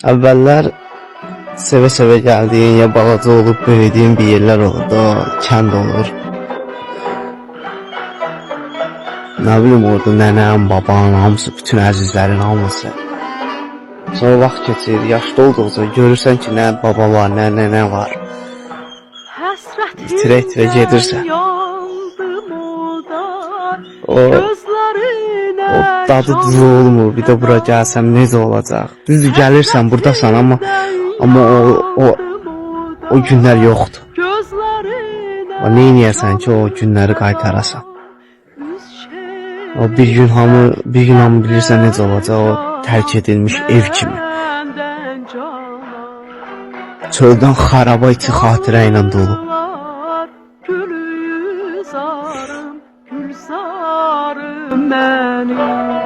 Əvvəllər sevə-sevə gəldiyin, ya balaca olub böyüdüyün bir yerlər olur da, kənd olur. Nə bilim, orada nənəm, baban, hamısı, bütün əzizlərin hamısı. Sonra vaxt keçir, yaşlı olduqca görürsən ki, nə baba var, nə nənə var. İtirə-itirə gedirsən. O dadı düzü olmur, bir də bura gəlsəm necə olacaq? Düzdür, gəlirsən, buradasan, amma o günlər yoxdur. Neyniyəsən ki, o günləri qaytarasan? O bir gün hamı bilirsən necə olacaq, o tərk edilmiş ev kimi. Çöldən xaraba içi xatirə ilə dolu. Gül sarım mənim.